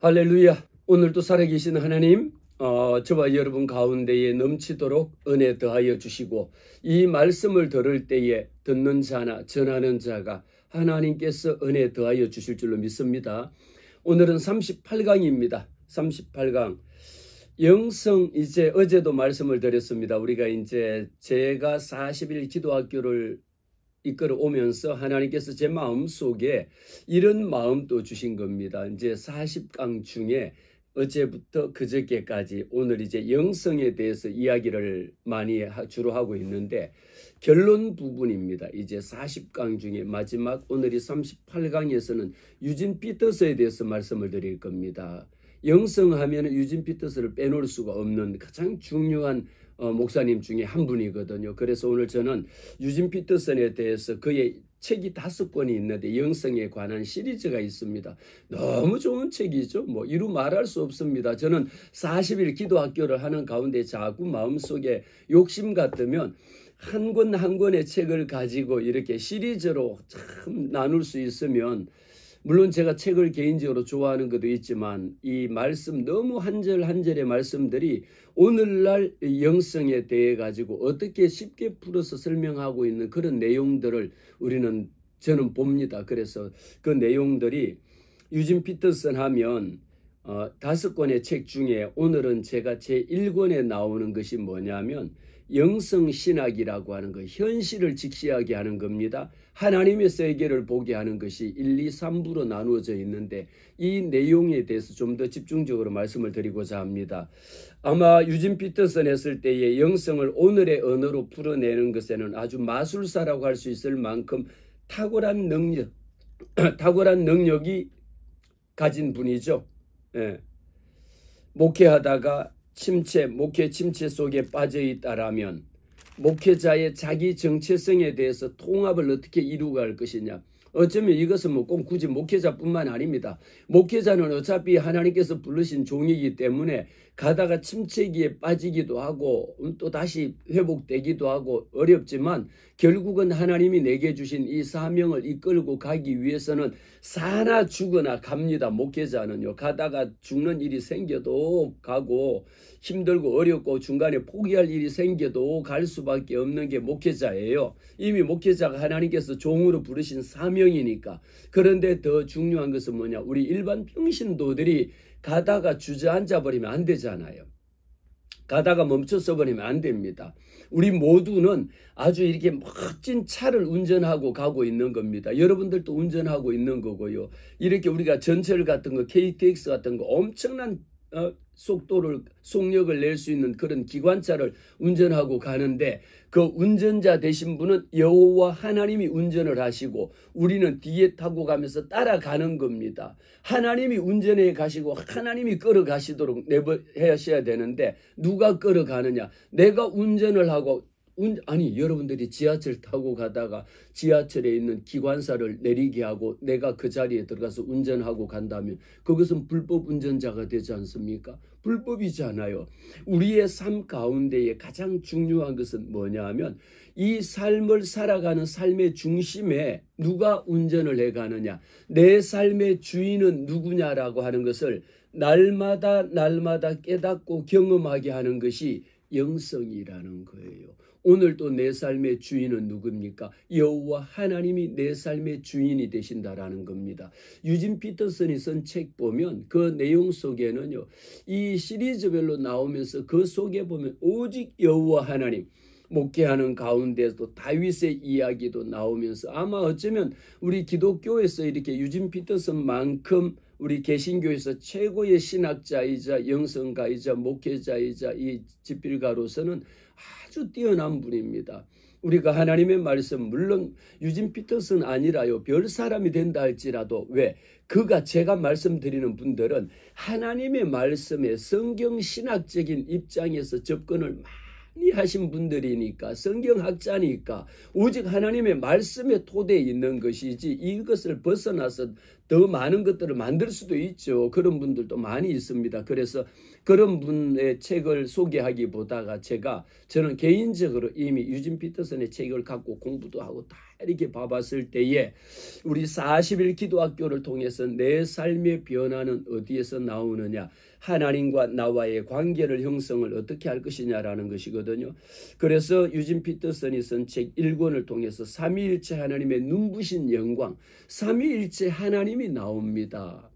할렐루야. 오늘도 살아계신 하나님, 저와 여러분 가운데에 넘치도록 은혜 더하여 주시고, 이 말씀을 들을 때에 듣는 자나 전하는 자가 하나님께서 은혜 더하여 주실 줄로 믿습니다. 오늘은 38강입니다. 38강. 영성, 이제 어제도 말씀을 드렸습니다. 우리가 이제 제가 40일 기도학교를 이끌어 오면서 하나님께서 제 마음 속에 이런 마음도 주신 겁니다. 이제 40강 중에 어제부터 그저께까지 오늘 이제 영성에 대해서 이야기를 많이 주로 하고 있는데 결론 부분입니다. 이제 40강 중에 마지막 오늘이 38강에서는 유진 피터스에 대해서 말씀을 드릴 겁니다. 영성하면 유진 피터스를 빼놓을 수가 없는 가장 중요한 목사님 중에 한 분이거든요. 그래서 오늘 저는 유진 피터슨에 대해서 그의 책이 5권이 있는데 영성에 관한 시리즈가 있습니다. 너무 좋은 책이죠. 뭐 이루 말할 수 없습니다. 저는 40일 기도학교를 하는 가운데 자꾸 마음속에 욕심 같으면 한 권 한 권의 책을 가지고 이렇게 시리즈로 참 나눌 수 있으면, 물론 제가 책을 개인적으로 좋아하는 것도 있지만 이 말씀 너무 한 절 한 절의 말씀들이 오늘날 영성에 대해 가지고 어떻게 쉽게 풀어서 설명하고 있는 그런 내용들을 저는 봅니다. 그래서 그 내용들이 유진 피터슨 하면 5권의 책 중에 오늘은 제가 제 1권에 나오는 것이 뭐냐면 영성신학이라고 하는 거, 현실을 직시하게 하는 겁니다. 하나님의 세계를 보게 하는 것이 1, 2, 3부로 나누어져 있는데 이 내용에 대해서 좀 더 집중적으로 말씀을 드리고자 합니다. 아마 유진 피터슨 했을 때의 영성을 오늘의 언어로 풀어내는 것에는 아주 마술사라고 할 수 있을 만큼 탁월한 능력이 가진 분이죠. 예. 목회 침체 속에 빠져 있다라면 목회자의 자기 정체성에 대해서 통합을 어떻게 이루어갈 것이냐. 어쩌면 이것은 꼭 굳이 목회자뿐만 아닙니다. 목회자는 어차피 하나님께서 부르신 종이기 때문에 가다가 침체기에 빠지기도 하고 또 다시 회복되기도 하고 어렵지만 결국은 하나님이 내게 주신 이 사명을 이끌고 가기 위해서는 사나 죽으나 갑니다. 목회자는요. 가다가 죽는 일이 생겨도 가고 힘들고 어렵고 중간에 포기할 일이 생겨도 갈 수밖에 없는 게 목회자예요. 이미 목회자가 하나님께서 종으로 부르신 사명이니까. 그런데 더 중요한 것은 뭐냐. 우리 일반 평신도들이 가다가 주저앉아 버리면 안 되잖아요. 가다가 멈춰서 버리면 안 됩니다. 우리 모두는 아주 이렇게 멋진 차를 운전하고 가고 있는 겁니다. 여러분들도 운전하고 있는 거고요. 이렇게 우리가 전철 같은 거, KTX 같은 거 엄청난 속력을 낼 수 있는 그런 기관차를 운전하고 가는데 그 운전자 되신 분은 여호와 하나님이 운전을 하시고 우리는 뒤에 타고 가면서 따라가는 겁니다. 하나님이 운전해 가시고 하나님이 끌어가시도록 하셔야 되는데 누가 끌어가느냐? 내가 운전을 하고 여러분들이 지하철 타고 가다가 지하철에 있는 기관사를 내리게 하고 내가 그 자리에 들어가서 운전하고 간다면 그것은 불법 운전자가 되지 않습니까? 불법이잖아요. 우리의 삶 가운데에 가장 중요한 것은 뭐냐 하면 이 삶을 살아가는 삶의 중심에 누가 운전을 해가느냐, 내 삶의 주인은 누구냐라고 하는 것을 날마다 깨닫고 경험하게 하는 것이 영성이라는 거예요. 오늘도 내 삶의 주인은 누굽니까? 여호와 하나님이 내 삶의 주인이 되신다라는 겁니다. 유진 피터슨이 쓴 책 보면 그 내용 속에는요, 이 시리즈별로 나오면서 그 속에 보면 오직 여호와 하나님, 목회하는 가운데도 다윗의 이야기도 나오면서 아마 어쩌면 우리 기독교에서 이렇게 유진 피터슨만큼 우리 개신교에서 최고의 신학자이자 영성가이자 목회자이자 이 집필가로서는 아주 뛰어난 분입니다. 우리가 하나님의 말씀, 물론 유진 피터슨 아니라요 별 사람이 된다 할지라도 왜? 그가 제가 말씀드리는 분들은 하나님의 말씀에 성경 신학적인 입장에서 접근을 많이 하신 분들이니까, 성경학자니까 오직 하나님의 말씀의 토대에 있는 것이지 이것을 벗어나서 더 많은 것들을 만들 수도 있죠. 그런 분들도 많이 있습니다. 그래서 그런 분의 책을 소개하기보다가 저는 개인적으로 이미 유진 피터슨의 책을 갖고 공부도 하고 다 이렇게 봐봤을 때에 우리 40일 기도학교를 통해서 내 삶의 변화는 어디에서 나오느냐, 하나님과 나와의 관계를 형성을 어떻게 할 것이냐라는 것이거든요. 그래서 유진 피터슨이 쓴 책 1권을 통해서 삼위일체 하나님의 눈부신 영광, 삼위일체 하나님이 나옵니다.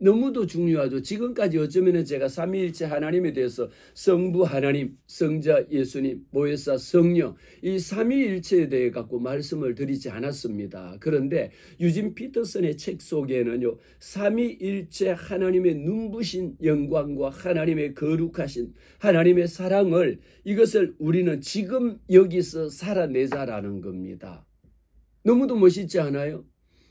너무도 중요하죠. 지금까지 어쩌면 제가 삼위일체 하나님에 대해서 성부 하나님, 성자 예수님, 보혜사 성령, 이 삼위일체에 대해 갖고 말씀을 드리지 않았습니다. 그런데 유진 피터슨의 책 속에는요, 삼위일체 하나님의 눈부신 영광과 하나님의 거룩하신 하나님의 사랑을, 이것을 우리는 지금 여기서 살아내자라는 겁니다. 너무도 멋있지 않아요?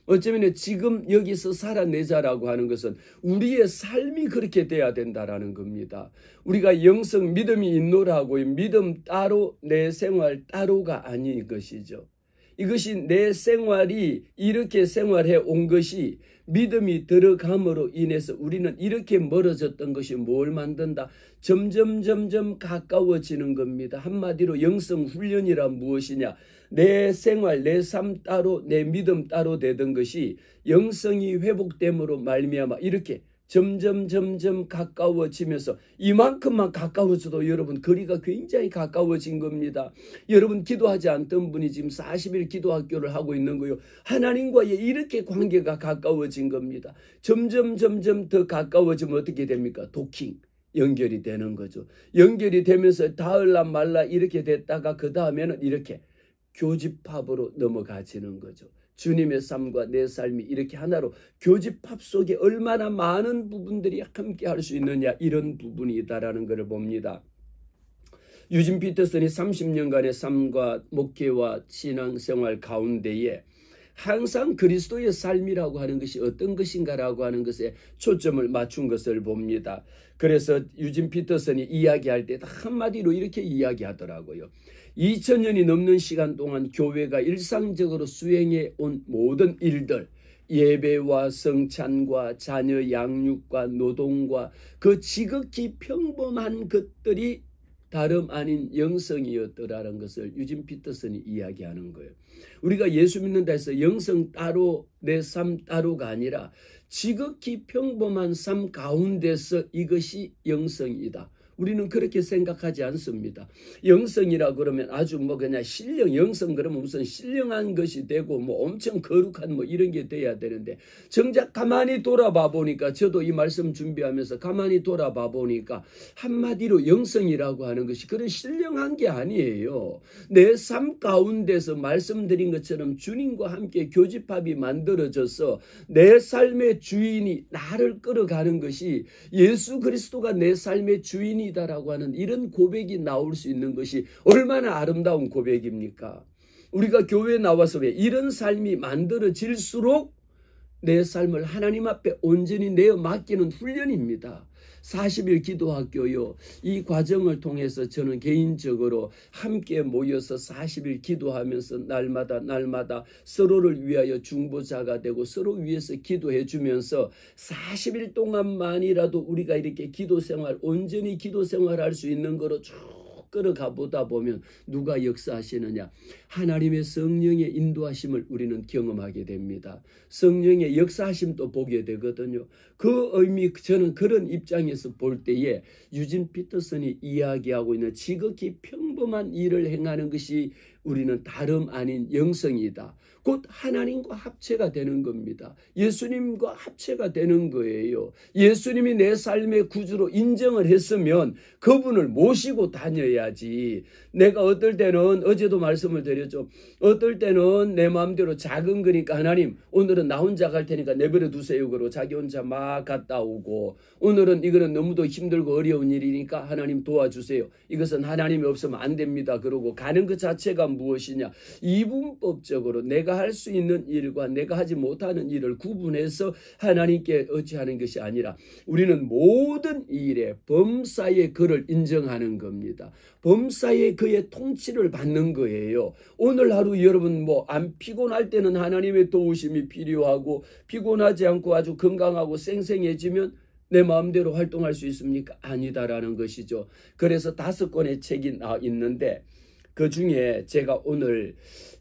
어쩌면 지금 여기서 살아내자라고 하는 것은 우리의 삶이 그렇게 돼야 된다라는 겁니다. 우리가 영성 믿음이 있노라고 믿음 따로 내 생활 따로가 아닌 것이죠. 이것이 내 생활이 이렇게 생활해 온 것이 믿음이 들어감으로 인해서 우리는 이렇게 멀어졌던 것이 뭘 만든다? 점점 가까워지는 겁니다. 한마디로 영성 훈련이란 무엇이냐? 내 생활, 내 삶 따로, 내 믿음 따로 되던 것이 영성이 회복됨으로 말미암아 이렇게 점점 가까워지면서 이만큼만 가까워져도 여러분 거리가 굉장히 가까워진 겁니다. 여러분 기도하지 않던 분이 지금 40일 기도학교를 하고 있는 거요. 하나님과의 이렇게 관계가 가까워진 겁니다. 점점 더 가까워지면 어떻게 됩니까? 도킹. 연결이 되는 거죠. 연결이 되면서 닿을라 말라 이렇게 됐다가 그 다음에는 이렇게 교집합으로 넘어가지는 거죠. 주님의 삶과 내 삶이 이렇게 하나로 교집합 속에 얼마나 많은 부분들이 함께 할 수 있느냐, 이런 부분이 있다라는 것을 봅니다. 유진 피터슨이 30년간의 삶과 목회와 신앙생활 가운데에 항상 그리스도의 삶이라고 하는 것이 어떤 것인가라고 하는 것에 초점을 맞춘 것을 봅니다. 그래서 유진 피터슨이 이야기할 때 한마디로 이렇게 이야기하더라고요. 2000년이 넘는 시간 동안 교회가 일상적으로 수행해 온 모든 일들, 예배와 성찬과 자녀 양육과 노동과 그 지극히 평범한 것들이 다름 아닌 영성이었더라는 것을 유진 피터슨이 이야기하는 거예요. 우리가 예수 믿는다 해서 영성 따로 내 삶 따로가 아니라 지극히 평범한 삶 가운데서 이것이 영성이다. 우리는 그렇게 생각하지 않습니다. 영성이라 그러면 아주 그냥 영성 그러면 무슨 신령한 것이 되고 엄청 거룩한 이런 게 돼야 되는데, 정작 가만히 돌아봐 보니까, 저도 이 말씀 준비하면서 가만히 돌아봐 보니까 한마디로 영성이라고 하는 것이 그런 신령한 게 아니에요. 내 삶 가운데서 말씀드린 것처럼 주님과 함께 교집합이 만들어져서 내 삶의 주인이 나를 끌어가는 것이 예수 그리스도가 내 삶의 주인이 다라고 하는 이런 고백이 나올 수 있는 것이 얼마나 아름다운 고백입니까? 우리가 교회에 나와서 왜 이런 삶이 만들어질수록 내 삶을 하나님 앞에 온전히 내어 맡기는 훈련입니다. 40일 기도학교요. 이 과정을 통해서 저는 개인적으로 함께 모여서 40일 기도하면서 날마다 서로를 위하여 중보자가 되고 서로 위해서 기도해 주면서 40일 동안만이라도 우리가 이렇게 온전히 기도 생활할 수 있는 거로 쭉 끌어가 보다 보면 누가 역사하시느냐? 하나님의 성령의 인도하심을 우리는 경험하게 됩니다. 성령의 역사하심도 보게 되거든요. 그 의미, 저는 그런 입장에서 볼 때에 유진 피터슨이 이야기하고 있는 지극히 평범한 일을 행하는 것이 우리는 다름 아닌 영성이다. 곧 하나님과 합체가 되는 겁니다. 예수님과 합체가 되는 거예요. 예수님이 내 삶의 구주로 인정을 했으면 그분을 모시고 다녀야지. 내가 어떨 때는, 어제도 말씀을 드렸죠. 어떨 때는 내 마음대로 작은 거니까 하나님 오늘은 나 혼자 갈 테니까 내버려 두세요. 그러고 자기 혼자 막 갔다 오고, 오늘은 이거는 너무도 힘들고 어려운 일이니까 하나님 도와주세요. 이것은 하나님이 없으면 안 됩니다. 그러고 가는 것 자체가 무엇이냐? 이분법적으로 내가 할 수 있는 일과 내가 하지 못하는 일을 구분해서 하나님께 의지하는 것이 아니라 우리는 모든 일에 범사의 그를 인정하는 겁니다. 범사의 그의 통치를 받는 거예요. 오늘 하루 여러분 안 피곤할 때는 하나님의 도우심이 필요하고 피곤하지 않고 아주 건강하고 쌩쌩해지면 내 마음대로 활동할 수 있습니까? 아니다라는 것이죠. 그래서 5권의 책이 있는데 그 중에 제가 오늘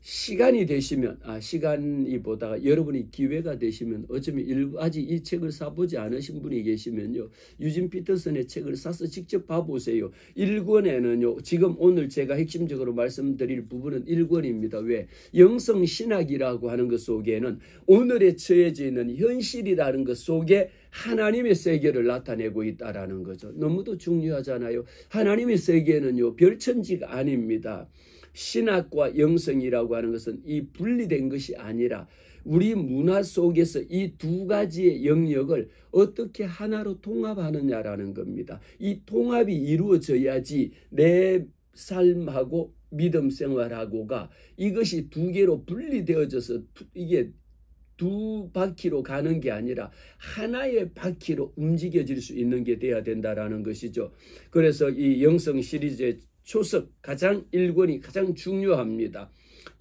시간이 되시면 시간이 보다가 여러분이 기회가 되시면 어쩌면 아직 이 책을 사보지 않으신 분이 계시면요. 유진 피터슨의 책을 사서 직접 봐보세요. 1권에는요. 지금 오늘 제가 핵심적으로 말씀드릴 부분은 1권입니다. 왜? 영성신학이라고 하는 것 속에는 오늘에 처해져 있는 현실이라는 것 속에 하나님의 세계를 나타내고 있다라는 거죠. 너무도 중요하잖아요. 하나님의 세계는요. 별천지가 아닙니다. 신학과 영성이라고 하는 것은 이 분리된 것이 아니라 우리 문화 속에서 이 두 가지의 영역을 어떻게 하나로 통합하느냐라는 겁니다. 이 통합이 이루어져야지 내 삶하고 믿음 생활하고가 이것이 두 개로 분리되어져서 이게 두 바퀴로 가는 게 아니라 하나의 바퀴로 움직여질 수 있는 게 돼야 된다라는 것이죠. 그래서 이 영성 시리즈의 초석 1권이 가장 중요합니다.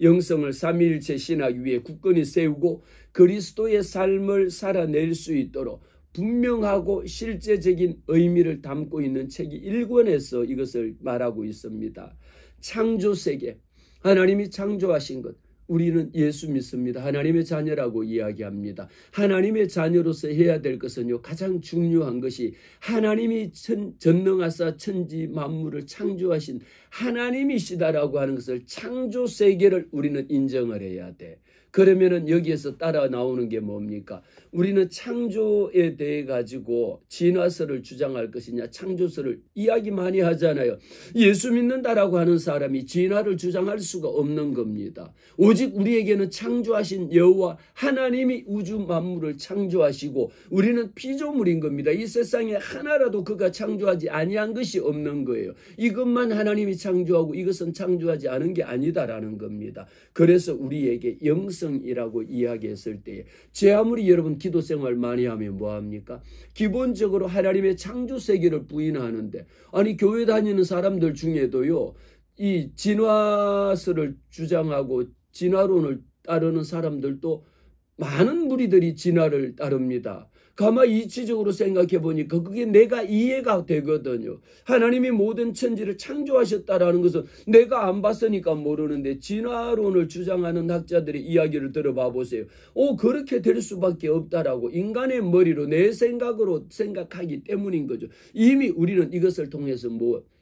영성을 삼위일체 신학 위에 굳건히 세우고 그리스도의 삶을 살아낼 수 있도록 분명하고 실제적인 의미를 담고 있는 책이 1권에서 이것을 말하고 있습니다. 창조세계, 하나님이 창조하신 것, 우리는 예수 믿습니다. 하나님의 자녀라고 이야기합니다. 하나님의 자녀로서 해야 될 것은요. 가장 중요한 것이 하나님이 전능하사 천지 만물을 창조하신 하나님이시다라고 하는 것을 창조세계를 우리는 인정을 해야 돼. 그러면은 여기에서 따라 나오는 게 뭡니까? 우리는 창조에 대해 가지고 진화설을 주장할 것이냐 창조설을 이야기 많이 하잖아요. 예수 믿는다라고 하는 사람이 진화를 주장할 수가 없는 겁니다. 오직 우리에게는 창조하신 여호와 하나님이 우주 만물을 창조하시고 우리는 피조물인 겁니다. 이 세상에 하나라도 그가 창조하지 아니한 것이 없는 거예요. 이것만 하나님이 창조하고 이것은 창조하지 않은 게 아니다라는 겁니다. 그래서 우리에게 영성이라고 이야기했을 때에 제 아무리 여러분 기도 생활 많이 하면 뭐합니까? 기본적으로 하나님의 창조 세계를 부인하는데 아니 교회 다니는 사람들 중에도요. 이 진화설을 주장하고 진화론을 따르는 사람들도 많은 무리들이 진화를 따릅니다. 가만히 이치적으로 생각해 보니까 그게 내가 이해가 되거든요. 하나님이 모든 천지를 창조하셨다라는 것은 내가 안 봤으니까 모르는데 진화론을 주장하는 학자들의 이야기를 들어봐 보세요. 그렇게 될 수밖에 없다라고 인간의 머리로 내 생각으로 생각하기 때문인 거죠. 이미 우리는 이것을 통해서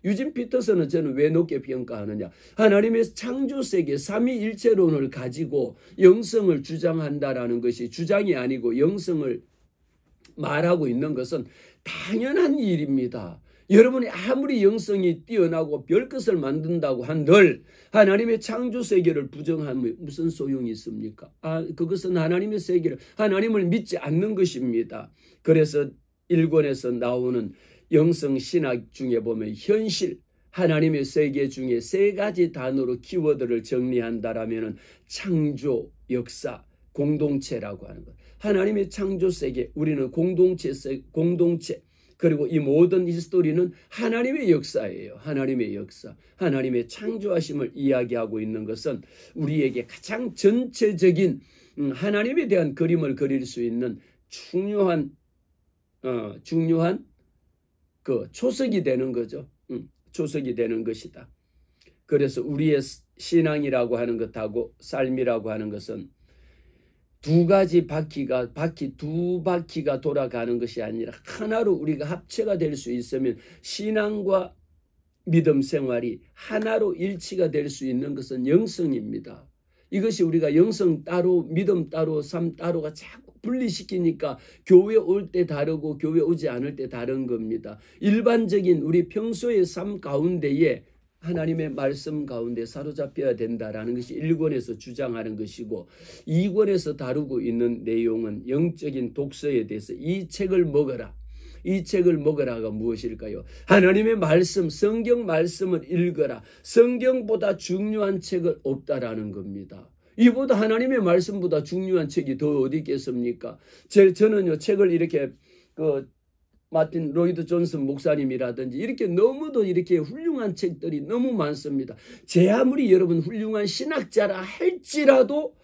유진 피터슨은 저는 왜 높게 평가하느냐. 하나님의 창조세계 삼위일체론을 가지고 영성을 주장한다라는 것이 주장이 아니고 영성을 말하고 있는 것은 당연한 일입니다. 여러분이 아무리 영성이 뛰어나고 별것을 만든다고 한들 하나님의 창조세계를 부정하면 무슨 소용이 있습니까? 그것은 하나님의 세계를 하나님을 믿지 않는 것입니다. 그래서 1권에서 나오는 영성신학 중에 보면 현실, 하나님의 세계 중에 3가지 단어로 키워드를 정리한다라면 창조, 역사, 공동체라고 하는 것. 하나님의 창조세계, 우리는 공동체, 그리고 이 모든 히스토리는 하나님의 역사예요. 하나님의 역사, 하나님의 창조하심을 이야기하고 있는 것은 우리에게 가장 전체적인 하나님에 대한 그림을 그릴 수 있는 중요한 그 초석이 되는 거죠. 초석이 되는 것이다. 그래서 우리의 신앙이라고 하는 것하고 삶이라고 하는 것은 두 바퀴가 돌아가는 것이 아니라 하나로 우리가 합체가 될 수 있으면 신앙과 믿음 생활이 하나로 일치가 될 수 있는 것은 영성입니다. 이것이 우리가 영성 따로, 믿음 따로, 삶 따로가 자꾸 분리시키니까 교회 올 때 다르고 교회 오지 않을 때 다른 겁니다. 일반적인 우리 평소의 삶 가운데에 하나님의 말씀 가운데 사로잡혀야 된다라는 것이 1권에서 주장하는 것이고 2권에서 다루고 있는 내용은 영적인 독서에 대해서 이 책을 먹어라. 이 책을 먹으라가 무엇일까요? 하나님의 말씀, 성경 말씀을 읽어라. 성경보다 중요한 책은 없다라는 겁니다. 이보다 하나님의 말씀보다 중요한 책이 더 어디 있겠습니까? 저는요, 책을 이렇게 마틴 로이드 존슨 목사님이라든지 이렇게 너무도 이렇게 훌륭한 책들이 너무 많습니다. 제 아무리 여러분 훌륭한 신학자라 할지라도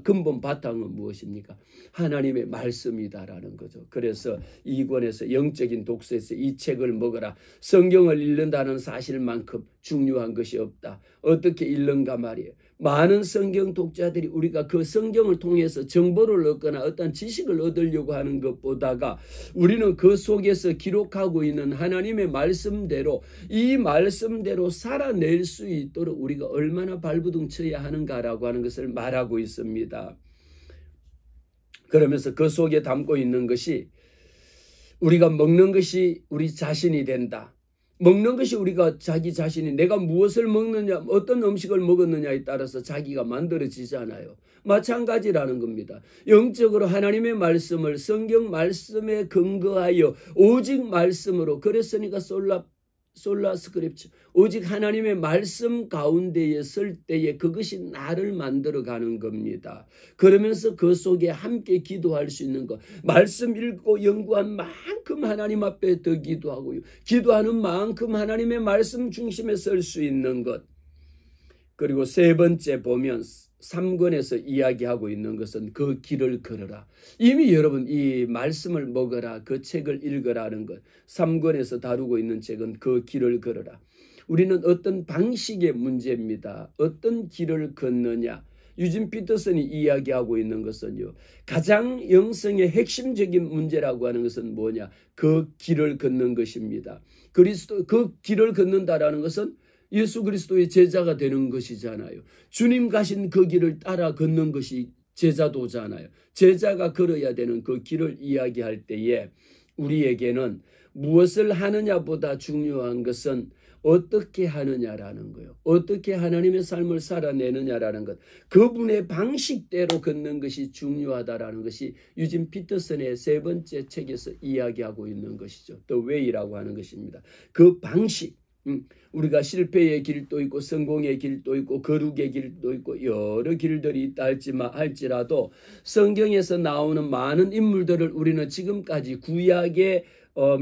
근본 바탕은 무엇입니까? 하나님의 말씀이다라는 거죠. 그래서 이 권에서 영적인 독서에서 이 책을 먹어라. 성경을 읽는다는 사실만큼 중요한 것이 없다. 어떻게 읽는가 말이에요. 많은 성경 독자들이 우리가 그 성경을 통해서 정보를 얻거나 어떤 지식을 얻으려고 하는 것보다가 우리는 그 속에서 기록하고 있는 하나님의 말씀대로 이 말씀대로 살아낼 수 있도록 우리가 얼마나 발부둥 쳐야 하는가라고 하는 것을 말하고 있습니다. 그러면서 그 속에 담고 있는 것이 우리가 먹는 것이 우리 자신이 된다. 먹는 것이 우리가 자기 자신이 내가 무엇을 먹느냐, 어떤 음식을 먹었느냐에 따라서 자기가 만들어지잖아요. 마찬가지라는 겁니다. 영적으로 하나님의 말씀을 성경 말씀에 근거하여 오직 말씀으로, 그랬으니까 솔라 스크립처, 오직 하나님의 말씀 가운데에 설 때에 그것이 나를 만들어가는 겁니다. 그러면서 그 속에 함께 기도할 수 있는 것, 말씀 읽고 연구한 만큼 하나님 앞에 더 기도하고요, 기도하는 만큼 하나님의 말씀 중심에 설 수 있는 것. 그리고 세 번째 보면 3권에서 이야기하고 있는 것은 그 길을 걸어라. 이미 여러분 이 말씀을 먹어라, 그 책을 읽어라는 것, 3권에서 다루고 있는 책은 그 길을 걸어라. 우리는 어떤 방식의 문제입니다. 어떤 길을 걷느냐. 유진 피터슨이 이야기하고 있는 것은요, 가장 영성의 핵심적인 문제라고 하는 것은 뭐냐, 그 길을 걷는 것입니다. 그 길을 걷는다라는 것은 예수 그리스도의 제자가 되는 것이잖아요. 주님 가신 그 길을 따라 걷는 것이 제자도잖아요. 제자가 걸어야 되는 그 길을 이야기할 때에 우리에게는 무엇을 하느냐보다 중요한 것은 어떻게 하느냐라는 거예요. 어떻게 하나님의 삶을 살아내느냐라는 것. 그분의 방식대로 걷는 것이 중요하다라는 것이 유진 피터슨의 세 번째 책에서 이야기하고 있는 것이죠. The Way라고 하는 것입니다. 그 방식. 우리가 실패의 길도 있고 성공의 길도 있고 거룩의 길도 있고 여러 길들이 있다 할지라도 성경에서 나오는 많은 인물들을 우리는 지금까지 구약의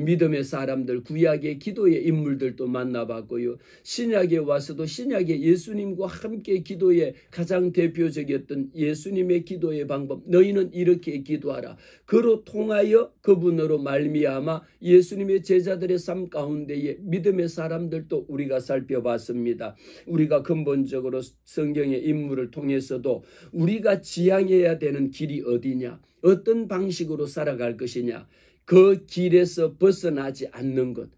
믿음의 사람들, 구약의 기도의 인물들도 만나봤고요. 신약에 와서도 신약의 예수님과 함께 기도의 가장 대표적이었던 예수님의 기도의 방법, 너희는 이렇게 기도하라. 그로 통하여 그분으로 말미암아 예수님의 제자들의 삶 가운데에 믿음의 사람들도 우리가 살펴봤습니다. 우리가 근본적으로 성경의 인물을 통해서도 우리가 지향해야 되는 길이 어디냐, 어떤 방식으로 살아갈 것이냐, 그 길에서 벗어나지 않는 것.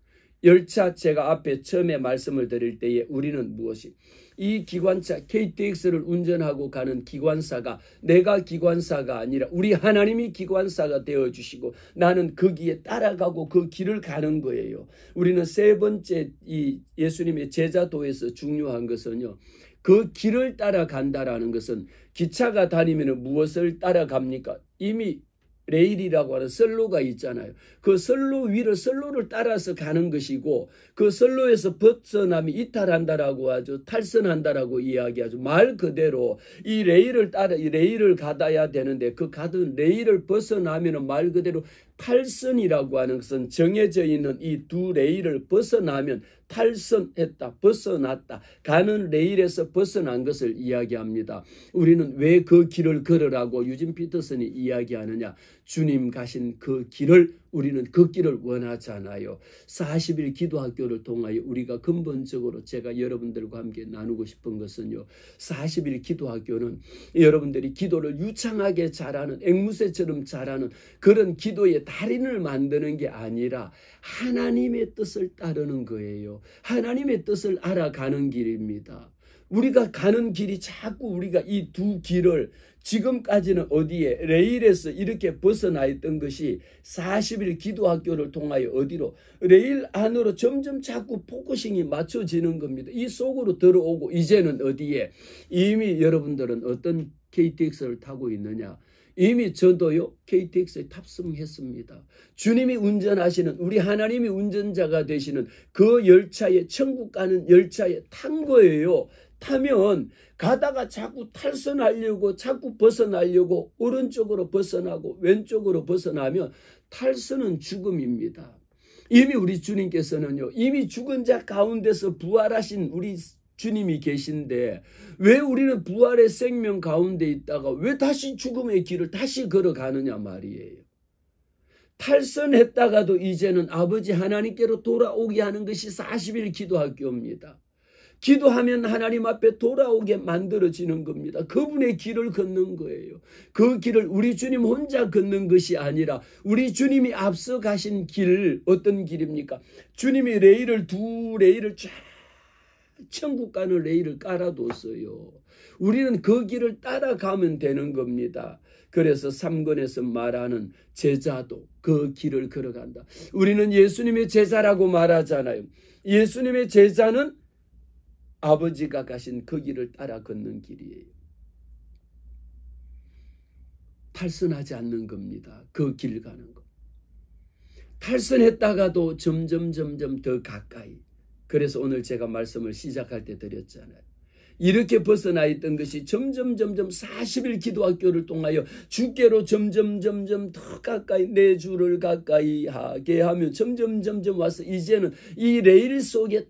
열차, 제가 앞에 처음에 말씀을 드릴 때에 우리는 무엇이, 이 기관차 KTX를 운전하고 가는 기관사가 내가 기관사가 아니라 우리 하나님이 기관사가 되어주시고 나는 거기에 따라가고 그 길을 가는 거예요. 우리는 세 번째 이 예수님의 제자도에서 중요한 것은요, 그 길을 따라간다라는 것은 기차가 다니면 무엇을 따라갑니까? 이미 레일이라고 하는 선로가 있잖아요. 그 선로 위를, 선로를 따라서 가는 것이고, 그 선로에서 벗어나면 이탈한다라고 하죠. 탈선한다라고 이야기하죠. 말 그대로 이 레일을 따라 이 레일을 가다야 되는데 그 가던 레일을 벗어나면 말 그대로 탈선이라고 하는 것은 정해져 있는 이 두 레일을 벗어나면 탈선했다, 벗어났다, 가는 레일에서 벗어난 것을 이야기합니다. 우리는 왜 그 길을 걸으라고 유진 피터슨이 이야기하느냐, 주님 가신 그 길을 우리는 그 길을 원하잖아요. 40일 기도학교를 통하여 우리가 근본적으로 제가 여러분들과 함께 나누고 싶은 것은요, 40일 기도학교는 여러분들이 기도를 유창하게 잘하는, 앵무새처럼 잘하는 그런 기도의 달인을 만드는 게 아니라 하나님의 뜻을 따르는 거예요. 하나님의 뜻을 알아가는 길입니다. 우리가 가는 길이 자꾸 우리가 이 두 길을 지금까지는 어디에 레일에서 이렇게 벗어나 있던 것이 40일 기도학교를 통하여 어디로, 레일 안으로 점점 자꾸 포커싱이 맞춰지는 겁니다. 이 속으로 들어오고 이제는 어디에, 이미 여러분들은 어떤 KTX를 타고 있느냐, 이미 저도요 KTX에 탑승했습니다. 주님이 운전하시는 우리 하나님이 운전자가 되시는 그 열차에 천국 가는 열차에 탄 거예요. 타면 가다가 자꾸 탈선하려고 자꾸 벗어나려고 오른쪽으로 벗어나고 왼쪽으로 벗어나면 탈선은 죽음입니다. 이미 우리 주님께서는요 이미 죽은 자 가운데서 부활하신 우리 주님이 계신데 왜 우리는 부활의 생명 가운데 있다가 왜 다시 죽음의 길을 다시 걸어가느냐 말이에요. 탈선했다가도 이제는 아버지 하나님께로 돌아오게 하는 것이 40일 기도학교입니다. 기도하면 하나님 앞에 돌아오게 만들어지는 겁니다. 그분의 길을 걷는 거예요. 그 길을 우리 주님 혼자 걷는 것이 아니라 우리 주님이 앞서 가신 길 어떤 길입니까? 주님이 두 레일을 쫙 천국 가는 레일을 깔아뒀어요. 우리는 그 길을 따라가면 되는 겁니다. 그래서 3권에서 말하는 제자도 그 길을 걸어간다. 우리는 예수님의 제자라고 말하잖아요. 예수님의 제자는 아버지가 가신 그 길을 따라 걷는 길이에요. 탈선하지 않는 겁니다. 그 길 가는 거. 탈선했다가도 점점 더 가까이. 그래서 오늘 제가 말씀을 시작할 때 드렸잖아요. 이렇게 벗어나 있던 것이 점점 40일 기도학교를 통하여 주께로 점점 더 가까이 내 주를 가까이 하게 하면 점점 와서 이제는 이 레일 속에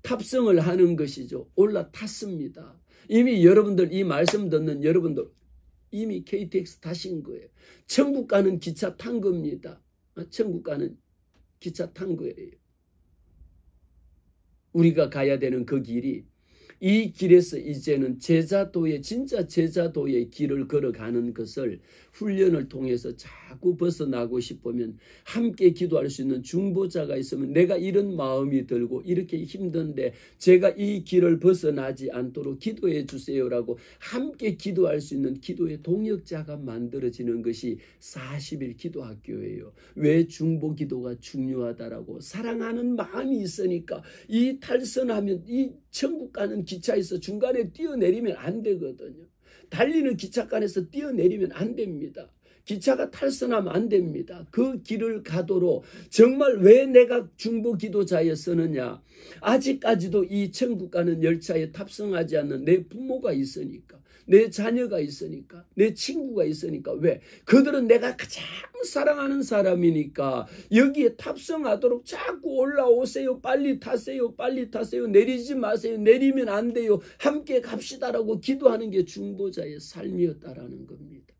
탑승을 하는 것이죠. 올라탔습니다. 이미 여러분들 이 말씀 듣는 여러분들 이미 KTX 타신 거예요. 천국 가는 기차 탄 겁니다. 천국 가는 기차 탄 거예요. 우리가 가야 되는 그 길이 이 길에서 이제는 진짜 제자도의 길을 걸어가는 것을 훈련을 통해서 자꾸 벗어나고 싶으면 함께 기도할 수 있는 중보자가 있으면 내가 이런 마음이 들고 이렇게 힘든데 제가 이 길을 벗어나지 않도록 기도해 주세요라고 함께 기도할 수 있는 기도의 동역자가 만들어지는 것이 40일 기도학교예요. 왜 중보 기도가 중요하다라고 사랑하는 마음이 있으니까 이 탈선하면 이 천국 가는 기차에서 중간에 뛰어내리면 안 되거든요. 달리는 기차간에서 뛰어내리면 안 됩니다. 기차가 탈선하면 안 됩니다. 그 길을 가도록 정말 왜 내가 중보 기도자에 서느냐. 아직까지도 이 천국 가는 열차에 탑승하지 않는 내 부모가 있으니까. 내 자녀가 있으니까 내 친구가 있으니까 왜? 그들은 내가 가장 사랑하는 사람이니까 여기에 탑승하도록 자꾸 올라오세요. 빨리 타세요. 내리지 마세요. 내리면 안 돼요. 함께 갑시다라고 기도하는 게 중보자의 삶이었다라는 겁니다.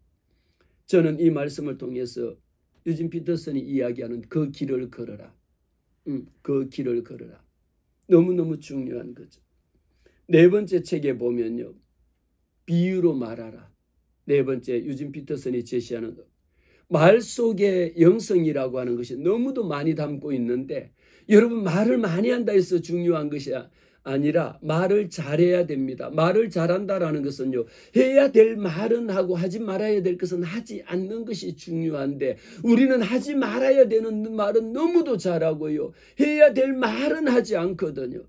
저는 이 말씀을 통해서 유진 피터슨이 이야기하는 그 길을 걸어라. 그 길을 걸어라. 너무너무 중요한 거죠. 네 번째 책에 보면요. 비유로 말하라. 네 번째 유진 피터슨이 제시하는 말 속에 영성이라고 하는 것이 너무도 많이 담고 있는데 여러분 말을 많이 한다 해서 중요한 것이 아니라 말을 잘해야 됩니다. 말을 잘한다라는 것은요. 해야 될 말은 하고 하지 말아야 될 것은 하지 않는 것이 중요한데 우리는 하지 말아야 되는 말은 너무도 잘하고요. 해야 될 말은 하지 않거든요.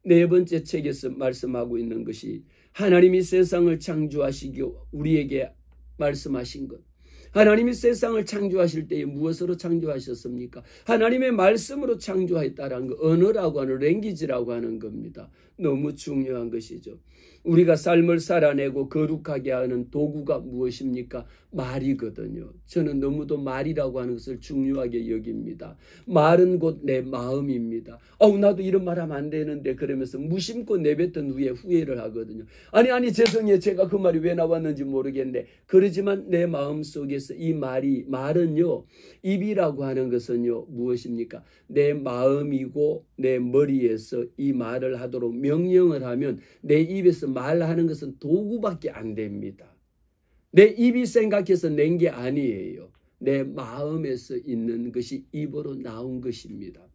네 번째 책에서 말씀하고 있는 것이 하나님이 세상을 창조하시고 우리에게 말씀하신 것. 하나님이 세상을 창조하실 때에 무엇으로 창조하셨습니까? 하나님의 말씀으로 창조했다라는 거, 언어라고 하는 랭귀지라고 하는 겁니다. 너무 중요한 것이죠. 우리가 삶을 살아내고 거룩하게 하는 도구가 무엇입니까? 말이거든요. 저는 너무도 말이라고 하는 것을 중요하게 여깁니다. 말은 곧 내 마음입니다. 나도 이런 말 하면 안 되는데 그러면서 무심코 내뱉은 후에 후회를 하거든요. 아니 죄송해요. 제가 그 말이 왜 나왔는지 모르겠네. 그러지만 내 마음속에서 이 말은요. 입이라고 하는 것은요. 무엇입니까? 내 마음이고 내 머리에서 이 말을 하도록 명령을 하면 내 입에서 말하는 것은 도구밖에 안 됩니다. 내 입이 생각해서 낸 게 아니에요. 내 마음에서 있는 것이 입으로 나온 것입니다.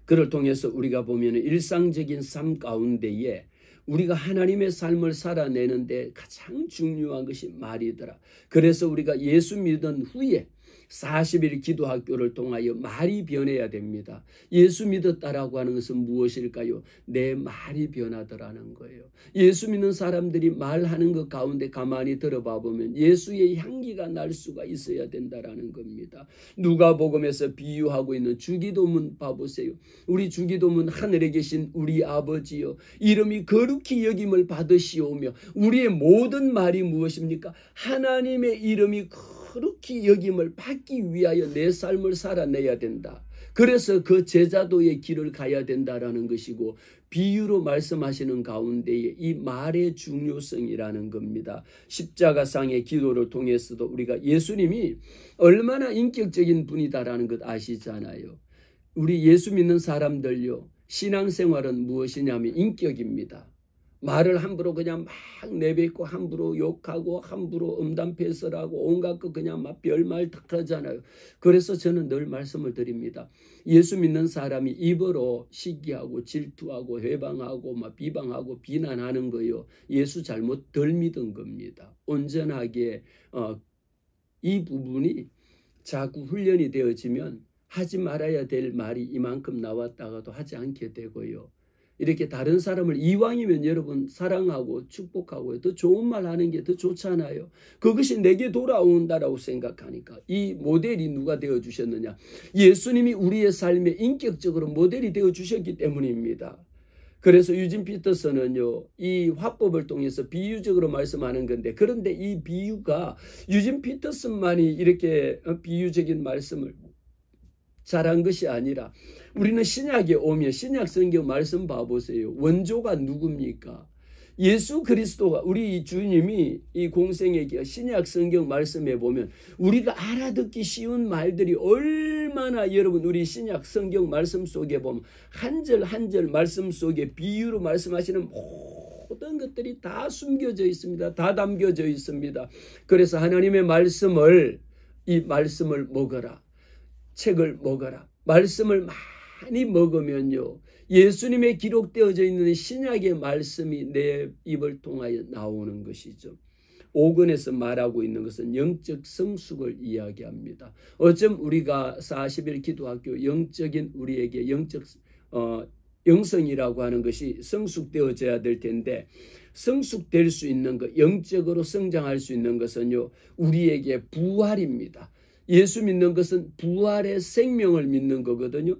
그를 통해서 우리가 보면 일상적인 삶 가운데에 우리가 하나님의 삶을 살아내는데 가장 중요한 것이 말이더라. 그래서 우리가 예수 믿은 후에 40일 기도학교를 통하여 말이 변해야 됩니다. 예수 믿었다라고 하는 것은 무엇일까요? 내 말이 변하더라는 거예요. 예수 믿는 사람들이 말하는 것 가운데 가만히 들어봐 보면 예수의 향기가 날 수가 있어야 된다라는 겁니다. 누가복음에서 비유하고 있는 주기도문 봐보세요. 우리 주기도문 하늘에 계신 우리 아버지여 이름이 거룩히 여김을 받으시오며 우리의 모든 말이 무엇입니까? 하나님의 이름이 거룩히 여김을 받기 위하여 내 삶을 살아내야 된다. 그래서 그 제자도의 길을 가야 된다라는 것이고 비유로 말씀하시는 가운데에 이 말의 중요성이라는 겁니다. 십자가상의 기도를 통해서도 우리가 예수님이 얼마나 인격적인 분이다라는 것 아시잖아요. 우리 예수 믿는 사람들요. 신앙생활은 무엇이냐면 인격입니다. 말을 함부로 그냥 막 내뱉고 함부로 욕하고 함부로 음담패설하고 온갖 거 그냥 막 별말 다 하잖아요. 그래서 저는 늘 말씀을 드립니다. 예수 믿는 사람이 입으로 시기하고 질투하고 회방하고 막 비방하고 비난하는 거요. 예수 잘못 덜 믿은 겁니다. 온전하게 이 부분이 자꾸 훈련이 되어지면 하지 말아야 될 말이 이만큼 나왔다가도 하지 않게 되고요. 이렇게 다른 사람을 이왕이면 여러분 사랑하고 축복하고 더 좋은 말 하는 게 더 좋잖아요. 그것이 내게 돌아온다라고 생각하니까 이 모델이 누가 되어주셨느냐. 예수님이 우리의 삶에 인격적으로 모델이 되어주셨기 때문입니다. 그래서 유진 피터슨은요. 이 화법을 통해서 비유적으로 말씀하는 건데 그런데 이 비유가 유진 피터슨만이 이렇게 비유적인 말씀을 잘한 것이 아니라 우리는 신약에 오면 신약 성경 말씀 봐보세요. 원조가 누굽니까? 예수 그리스도가 우리 주님이 이 공생의 신약 성경 말씀에 보면 우리가 알아듣기 쉬운 말들이 얼마나 여러분 우리 신약 성경 말씀 속에 보면 한 절 한 절 말씀 속에 비유로 말씀하시는 모든 것들이 다 숨겨져 있습니다. 다 담겨져 있습니다. 그래서 하나님의 말씀을 이 말씀을 먹어라. 책을 먹어라. 말씀을 많이 먹으면요. 예수님의 기록되어져 있는 신약의 말씀이 내 입을 통하여 나오는 것이죠. 5권에서 말하고 있는 것은 영적 성숙을 이야기합니다. 어쩜 우리가 40일 기도학교 영적인 우리에게 영적 영성이라고 하는 것이 성숙되어져야 될 텐데 성숙될 수 있는 것, 영적으로 성장할 수 있는 것은요. 우리에게 부활입니다. 예수 믿는 것은 부활의 생명을 믿는 거거든요.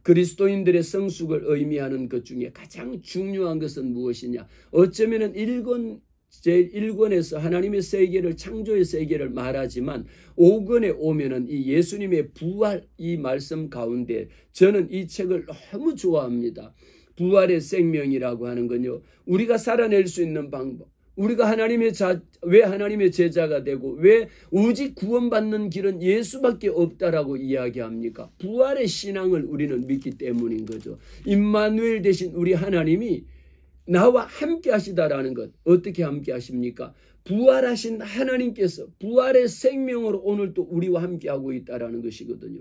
그리스도인들의 성숙을 의미하는 것 중에 가장 중요한 것은 무엇이냐. 어쩌면 제1권에서 하나님의 세계를 창조의 세계를 말하지만 5권에 오면은 이 예수님의 부활 이 말씀 가운데 저는 이 책을 너무 좋아합니다. 부활의 생명이라고 하는 건요. 우리가 살아낼 수 있는 방법. 우리가 왜 하나님의 제자가 되고 왜 오직 구원받는 길은 예수밖에 없다라고 이야기합니까? 부활의 신앙을 우리는 믿기 때문인 거죠. 임마누엘 대신 우리 하나님이 나와 함께 하시다라는 것. 어떻게 함께 하십니까? 부활하신 하나님께서 부활의 생명으로 오늘도 우리와 함께 하고 있다라는 것이거든요.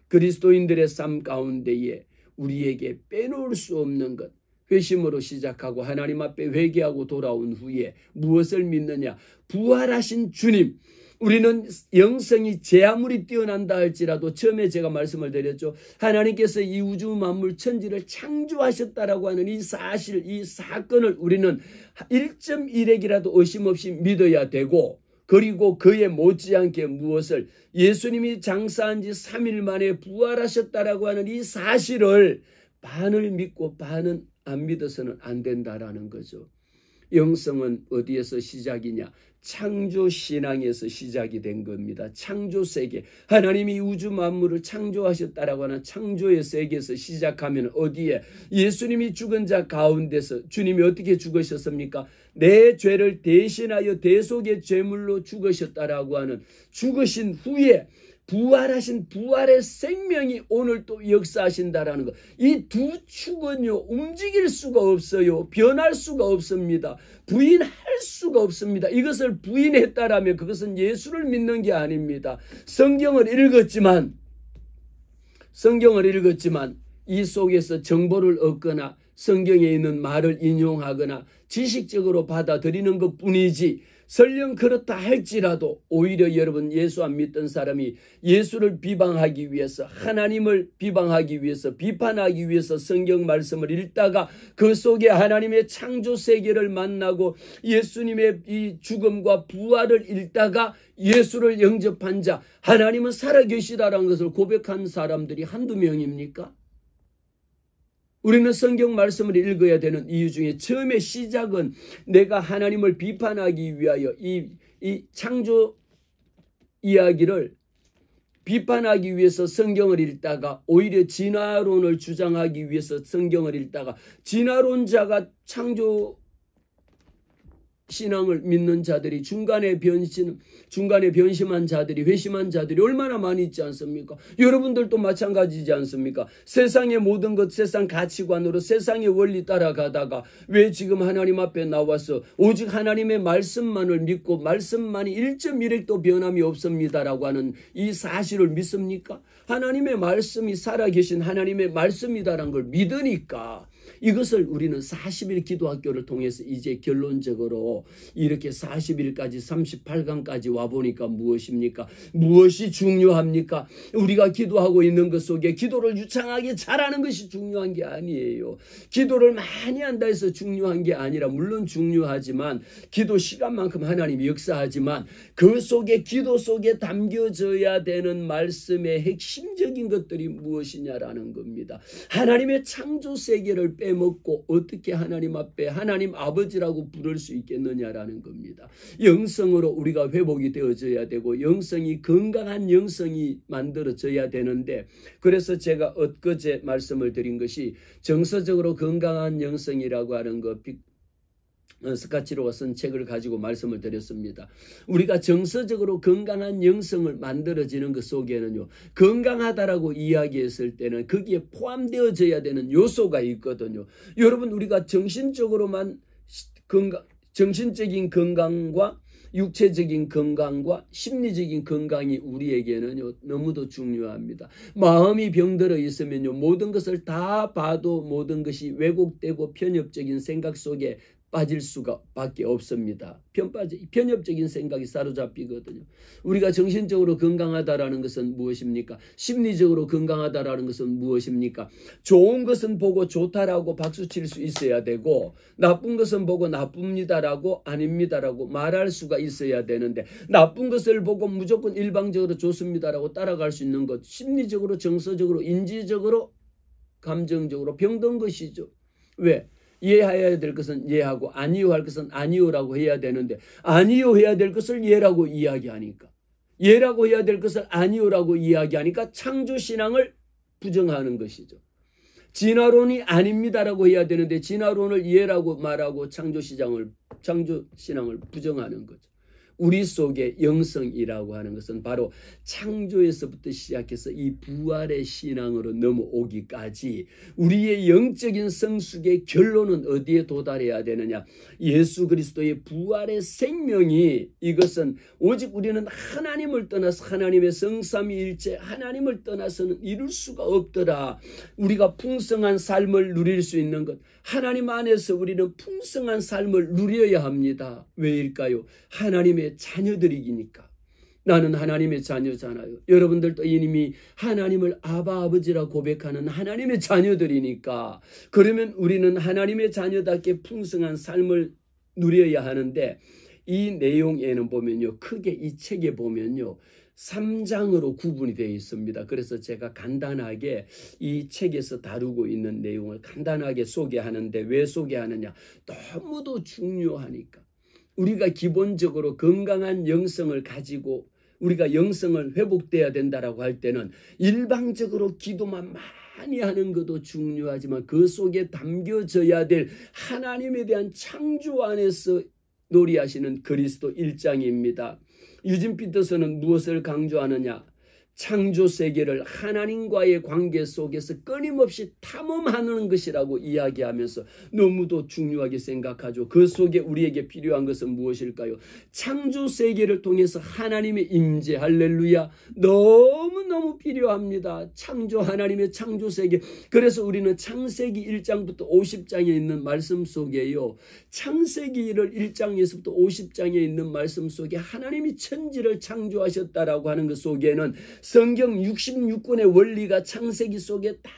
그리스도인들의 삶 가운데에 우리에게 빼놓을 수 없는 것. 회심으로 시작하고 하나님 앞에 회개하고 돌아온 후에 무엇을 믿느냐? 부활하신 주님. 우리는 영성이 제 아무리 뛰어난다 할지라도 처음에 제가 말씀을 드렸죠. 하나님께서 이 우주 만물 천지를 창조하셨다라고 하는 이 사실, 이 사건을 우리는 1.1핵이라도 의심 없이 믿어야 되고 그리고 그에 못지않게 무엇을 예수님이 장사한 지 3일 만에 부활하셨다라고 하는 이 사실을 반을 믿고 반은 안 믿어서는 안 된다라는 거죠. 영성은 어디에서 시작이냐? 창조신앙에서 시작이 된 겁니다. 창조세계. 하나님이 우주 만물을 창조하셨다라고 하는 창조의 세계에서 시작하면 어디에? 예수님이 죽은 자 가운데서 주님이 어떻게 죽으셨습니까? 내 죄를 대신하여 대속의 제물로 죽으셨다라고 하는 죽으신 후에 부활하신 부활의 생명이 오늘 또 역사하신다라는 것. 이 두 축은요, 움직일 수가 없어요. 변할 수가 없습니다. 부인할 수가 없습니다. 이것을 부인했다라면 그것은 예수를 믿는 게 아닙니다. 성경을 읽었지만 이 속에서 정보를 얻거나 성경에 있는 말을 인용하거나 지식적으로 받아들이는 것 뿐이지 설령 그렇다 할지라도 오히려 여러분 예수 안 믿던 사람이 예수를 비방하기 위해서 하나님을 비방하기 위해서 비판하기 위해서 성경 말씀을 읽다가 그 속에 하나님의 창조 세계를 만나고 예수님의 이 죽음과 부활을 읽다가 예수를 영접한 자 하나님은 살아계시다라는 것을 고백한 사람들이 한두 명입니까? 우리는 성경 말씀을 읽어야 되는 이유 중에 처음에 시작은 내가 하나님을 비판하기 위하여 이 창조 이야기를 비판하기 위해서 성경을 읽다가 오히려 진화론을 주장하기 위해서 성경을 읽다가 진화론자가 창조 신앙을 믿는 자들이 중간에 변심한 자들이 회심한 자들이 얼마나 많이 있지 않습니까? 여러분들도 마찬가지지 않습니까? 세상의 모든 것 세상 가치관으로 세상의 원리 따라가다가 왜 지금 하나님 앞에 나와서 오직 하나님의 말씀만을 믿고 말씀만이 1.1핵도 변함이 없습니다라고 하는 이 사실을 믿습니까? 하나님의 말씀이 살아계신 하나님의 말씀이다라는 걸 믿으니까 이것을 우리는 40일 기도학교를 통해서 이제 결론적으로 이렇게 40일까지 38강까지 와보니까 무엇입니까? 무엇이 중요합니까? 우리가 기도하고 있는 것 속에 기도를 유창하게 잘하는 것이 중요한 게 아니에요. 기도를 많이 한다 해서 중요한 게 아니라 물론 중요하지만 기도 시간만큼 하나님이 역사하지만 그 속에 기도 속에 담겨져야 되는 말씀의 핵심적인 것들이 무엇이냐라는 겁니다. 하나님의 창조 세계를 빼먹고 어떻게 하나님 앞에 하나님 아버지라고 부를 수 있겠느냐라는 겁니다. 영성으로 우리가 회복이 되어져야 되고 영성이 건강한 영성이 만들어져야 되는데 그래서 제가 엊그제 말씀을 드린 것이 정서적으로 건강한 영성이라고 하는 것 스카치로가 쓴 책을 가지고 말씀을 드렸습니다. 우리가 정서적으로 건강한 영성을 만들어지는 것 속에는요. 건강하다라고 이야기했을 때는 거기에 포함되어져야 되는 요소가 있거든요. 여러분 우리가 정신적으로만 정신적인 건강과 육체적인 건강과 심리적인 건강이 우리에게는요 너무도 중요합니다. 마음이 병들어 있으면요 모든 것을 다 봐도 모든 것이 왜곡되고 편협적인 생각 속에 빠질 수가 밖에 없습니다. 편협적인 생각이 사로잡히거든요. 우리가 정신적으로 건강하다라는 것은 무엇입니까? 심리적으로 건강하다라는 것은 무엇입니까? 좋은 것은 보고 좋다라고 박수칠 수 있어야 되고 나쁜 것은 보고 나쁩니다라고 아닙니다라고 말할 수가 있어야 되는데 나쁜 것을 보고 무조건 일방적으로 좋습니다라고 따라갈 수 있는 것 심리적으로 정서적으로 인지적으로 감정적으로 병든 것이죠. 왜? 이해해야 될 것은 이해하고 아니요 할 것은 아니요라고 해야 되는데 아니요 해야 될 것을 예라고 이야기하니까 예라고 해야 될 것을 아니요라고 이야기하니까 창조신앙을 부정하는 것이죠. 진화론이 아닙니다라고 해야 되는데 진화론을 예라고 말하고 창조신앙을 부정하는 거죠. 우리 속에 영성이라고 하는 것은 바로 창조에서부터 시작해서 이 부활의 신앙으로 넘어오기까지 우리의 영적인 성숙의 결론은 어디에 도달해야 되느냐. 예수 그리스도의 부활의 생명이 이것은 오직 우리는 하나님을 떠나서 하나님의 성삼위일체 하나님을 떠나서는 이룰 수가 없더라. 우리가 풍성한 삶을 누릴 수 있는 것 하나님 안에서 우리는 풍성한 삶을 누려야 합니다. 왜일까요? 하나님의 자녀들이니까. 나는 하나님의 자녀잖아요. 여러분들도 이미 하나님을 아버지라 고백하는 하나님의 자녀들이니까. 그러면 우리는 하나님의 자녀답게 풍성한 삶을 누려야 하는데 이 내용에는 보면요. 크게 이 책에 보면요. 3장으로 구분이 되어 있습니다. 그래서 제가 간단하게 이 책에서 다루고 있는 내용을 간단하게 소개하는데 왜 소개하느냐. 너무도 중요하니까. 우리가 기본적으로 건강한 영성을 가지고 우리가 영성을 회복돼야 된다라고 할 때는 일방적으로 기도만 많이 하는 것도 중요하지만 그 속에 담겨져야 될 하나님에 대한 창조 안에서 놀이하시는 그리스도 일장입니다. 유진 피터슨은 무엇을 강조하느냐? 창조 세계를 하나님과의 관계 속에서 끊임없이 탐험하는 것이라고 이야기하면서 너무도 중요하게 생각하죠. 그 속에 우리에게 필요한 것은 무엇일까요? 창조 세계를 통해서 하나님의 임재, 할렐루야, 너무너무 필요합니다. 하나님의 창조 세계. 그래서 우리는 창세기 1장부터 50장에 있는 말씀 속에요. 창세기를 1장에서부터 50장에 있는 말씀 속에 하나님이 천지를 창조하셨다라고 하는 것 속에는 성경 66권의 원리가 창세기 속에 다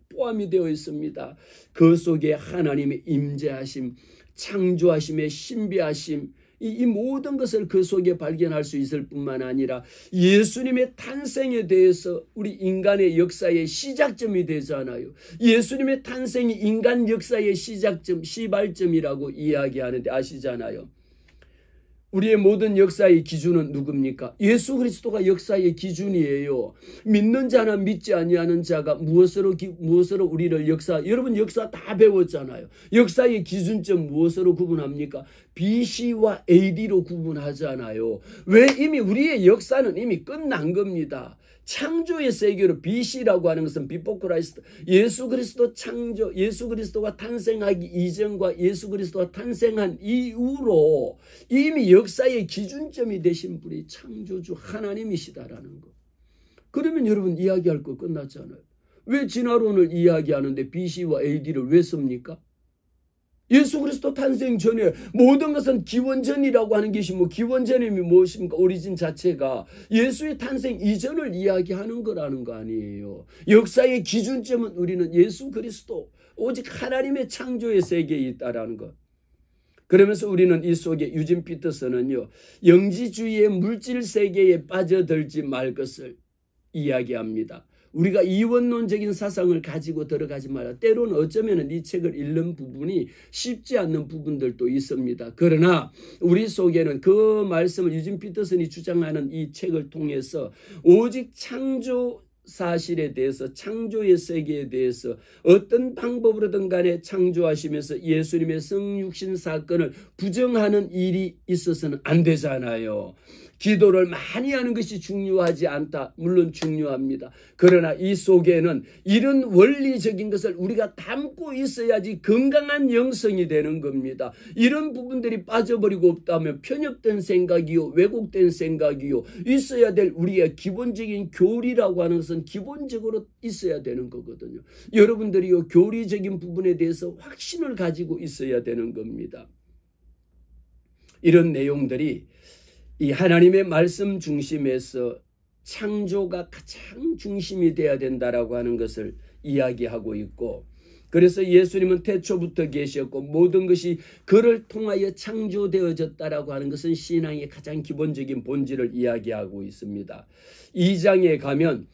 포함이 되어 있습니다. 그 속에 하나님의 임재하심, 창조하심의 신비하심, 이 모든 것을 그 속에 발견할 수 있을 뿐만 아니라 예수님의 탄생에 대해서 우리 인간의 역사의 시작점이 되잖아요. 예수님의 탄생이 인간 역사의 시작점, 시발점이라고 이야기하는데 아시잖아요. 우리의 모든 역사의 기준은 누굽니까? 예수 그리스도가 역사의 기준이에요. 믿는 자나 믿지 아니하는 자가 무엇으로 우리를 여러분 역사 다 배웠잖아요. 역사의 기준점 무엇으로 구분합니까? BC와 AD로 구분하잖아요. 왜? 이미 우리의 역사는 이미 끝난 겁니다. 창조의 세계로 BC라고 하는 것은 비포 크라이스트, 예수 그리스도 창조, 예수 그리스도가 탄생하기 이전과 예수 그리스도가 탄생한 이후로 이미 역사의 기준점이 되신 분이 창조주 하나님이시다라는 것. 그러면 여러분 이야기할 거 끝났잖아요. 왜 진화론을 이야기하는데 BC와 AD를 왜 씁니까? 예수 그리스도 탄생 전에 모든 것은 기원전이라고 하는 것이 기원전이 무엇입니까? 오리진 자체가 예수의 탄생 이전을 이야기하는 거라는 거 아니에요. 역사의 기준점은 우리는 예수 그리스도, 오직 하나님의 창조의 세계에 있다라는 것. 그러면서 우리는 이 속에 유진 피터슨은요, 영지주의의 물질 세계에 빠져들지 말 것을 이야기합니다. 우리가 이원론적인 사상을 가지고 들어가지 말라. 때로는 어쩌면 이 책을 읽는 부분이 쉽지 않는 부분들도 있습니다. 그러나 우리 속에는 그 말씀을 유진 피터슨이 주장하는 이 책을 통해서 오직 창조 사실에 대해서, 창조의 세계에 대해서 어떤 방법으로든 간에 창조하시면서 예수님의 성육신 사건을 부정하는 일이 있어서는 안 되잖아요. 기도를 많이 하는 것이 중요하지 않다. 물론 중요합니다. 그러나 이 속에는 이런 원리적인 것을 우리가 담고 있어야지 건강한 영성이 되는 겁니다. 이런 부분들이 빠져버리고 없다면 편협된 생각이요, 왜곡된 생각이요, 있어야 될 우리의 기본적인 교리라고 하는 것은 기본적으로 있어야 되는 거거든요. 여러분들이요, 교리적인 부분에 대해서 확신을 가지고 있어야 되는 겁니다. 이런 내용들이 이 하나님의 말씀 중심에서 창조가 가장 중심이 되어야 된다라고 하는 것을 이야기하고 있고, 그래서 예수님은 태초부터 계셨고 모든 것이 그를 통하여 창조되어졌다라고 하는 것은 신앙의 가장 기본적인 본질을 이야기하고 있습니다. 2장에 가면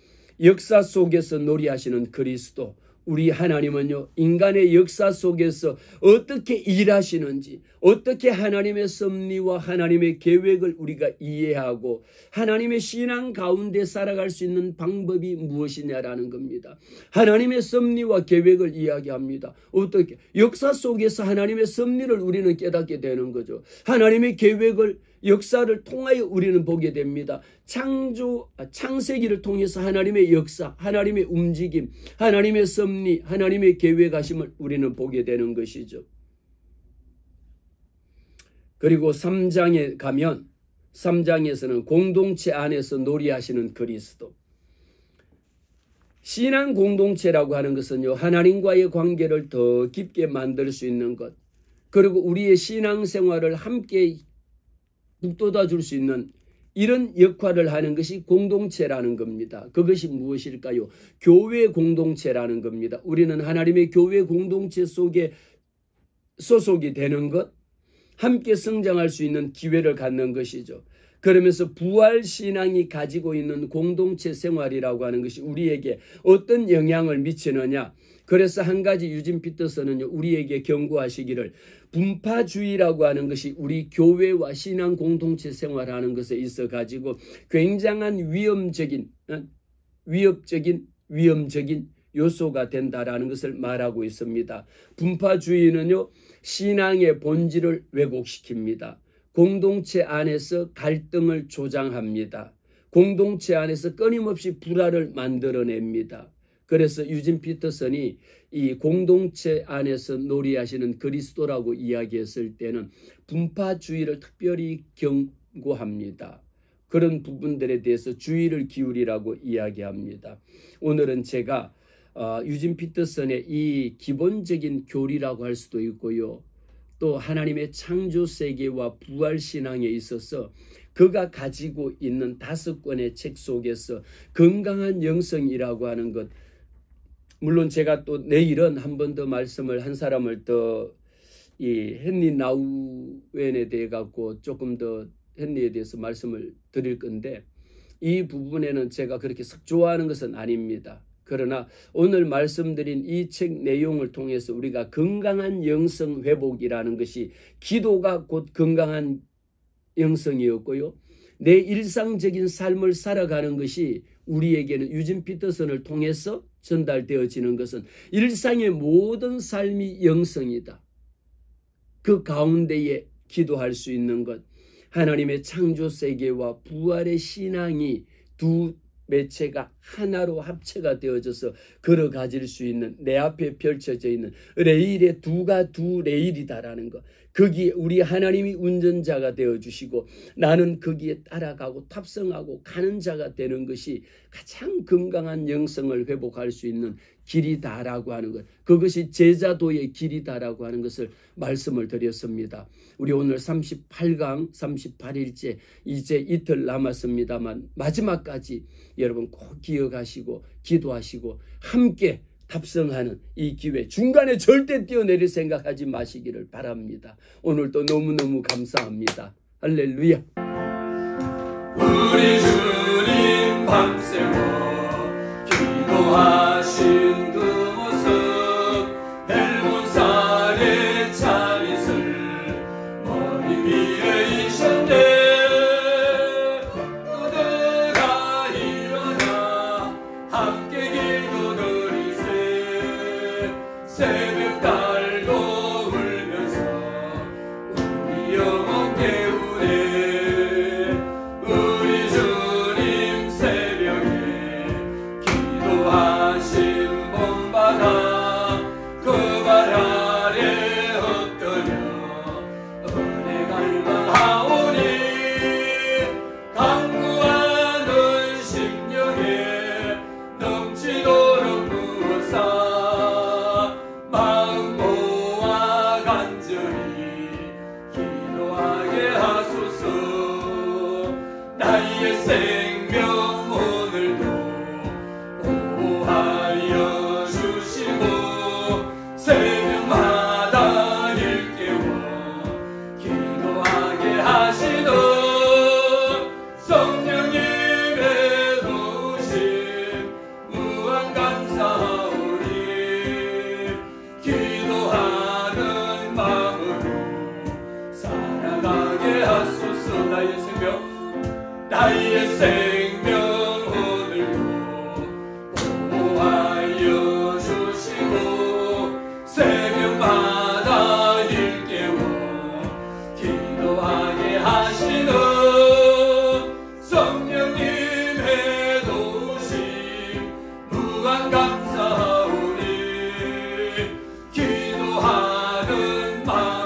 역사 속에서 놀이하시는 그리스도, 우리 하나님은요, 인간의 역사 속에서 어떻게 일하시는지, 어떻게 하나님의 섭리와 하나님의 계획을 우리가 이해하고 하나님의 신앙 가운데 살아갈 수 있는 방법이 무엇이냐라는 겁니다. 하나님의 섭리와 계획을 이야기합니다. 어떻게? 역사 속에서 하나님의 섭리를 우리는 깨닫게 되는 거죠. 하나님의 계획을, 역사를 통하여 우리는 보게 됩니다. 창세기를 통해서 하나님의 역사, 하나님의 움직임, 하나님의 섭리, 하나님의 계획하심을 우리는 보게 되는 것이죠. 그리고 3장에 가면 3장에서는 공동체 안에서 놀이하시는 그리스도. 신앙 공동체라고 하는 것은요, 하나님과의 관계를 더 깊게 만들 수 있는 것, 그리고 우리의 신앙생활을 함께 북돋아 줄 수 있는 이런 역할을 하는 것이 공동체라는 겁니다. 그것이 무엇일까요? 교회 공동체라는 겁니다. 우리는 하나님의 교회 공동체 속에 소속이 되는 것, 함께 성장할 수 있는 기회를 갖는 것이죠. 그러면서 부활신앙이 가지고 있는 공동체 생활이라고 하는 것이 우리에게 어떤 영향을 미치느냐. 그래서 한 가지 유진 피터슨은 우리에게 경고하시기를, 분파주의라고 하는 것이 우리 교회와 신앙 공동체 생활하는 것에 있어 가지고 굉장한 위협적인 요소가 된다라는 것을 말하고 있습니다. 분파주의는요, 신앙의 본질을 왜곡시킵니다. 공동체 안에서 갈등을 조장합니다. 공동체 안에서 끊임없이 불화를 만들어냅니다. 그래서 유진 피터슨이 이 공동체 안에서 놀이하시는 그리스도라고 이야기했을 때는 분파주의를 특별히 경고합니다. 그런 부분들에 대해서 주의를 기울이라고 이야기합니다. 오늘은 제가 유진 피터슨의 이 기본적인 교리라고 할 수도 있고요. 또 하나님의 창조세계와 부활신앙에 있어서 그가 가지고 있는 5권의 책 속에서 건강한 영성이라고 하는 것, 물론 제가 또 내일은 한 번 더 말씀을 한 사람을 더 이 헨리 나우엔에 대해 갖고 조금 더 헨리에 대해서 말씀을 드릴 건데 이 부분에는 제가 그렇게 썩 좋아하는 것은 아닙니다. 그러나 오늘 말씀드린 이 책 내용을 통해서 우리가 건강한 영성 회복이라는 것이 기도가 곧 건강한 영성이었고요. 내 일상적인 삶을 살아가는 것이 우리에게는 유진 피터슨을 통해서 전달되어지는 것은 일상의 모든 삶이 영성이다. 그 가운데에 기도할 수 있는 것, 하나님의 창조세계와 부활의 신앙이 두 매체가 하나로 합체가 되어져서 걸어가질 수 있는 내 앞에 펼쳐져 있는 레일의 두가 두 레일이다라는 것. 거기에 우리 하나님이 운전자가 되어주시고 나는 거기에 따라가고 탑승하고 가는 자가 되는 것이 가장 건강한 영성을 회복할 수 있는 길이다라고 하는 것. 그것이 제자도의 길이다라고 하는 것을 말씀을 드렸습니다. 우리 오늘 38강 38일째 이제 이틀 남았습니다만 마지막까지 여러분 꼭 기억하시고 기도하시고 함께 탑승하는 이 기회, 중간에 절대 뛰어내릴 생각하지 마시기를 바랍니다. 오늘도 너무너무 감사합니다. 할렐루야. 우리 주님 밤새워 기도하신 그 모습, 넓은 산에 차리슬 머리 위에 이셨네. 그대가 일어나 함께 기도드리세. 새벽달도 울면서 우리 영혼 깨우네. 우리 주님 새벽에 기도하신 봄바다 그 발 아래 엎드려 은혜 갈망하오니. 강구하는 심령에 넘치도록 부어사 마음 모아 간절히 기도하게 하소서. 나의 생명 오늘도 보호하여 주시고 새벽마다 일깨워 기도하게 하시던 성령님의 도우심 무한 감사하오니. 기도하는 마음으로 살아가게 하소서. 나의 생명 오늘도 보호하여 주시고 새벽마다 일깨워 기도하게 하시는 성령님의 도우심 무한 감사하오니. 기도하는 마음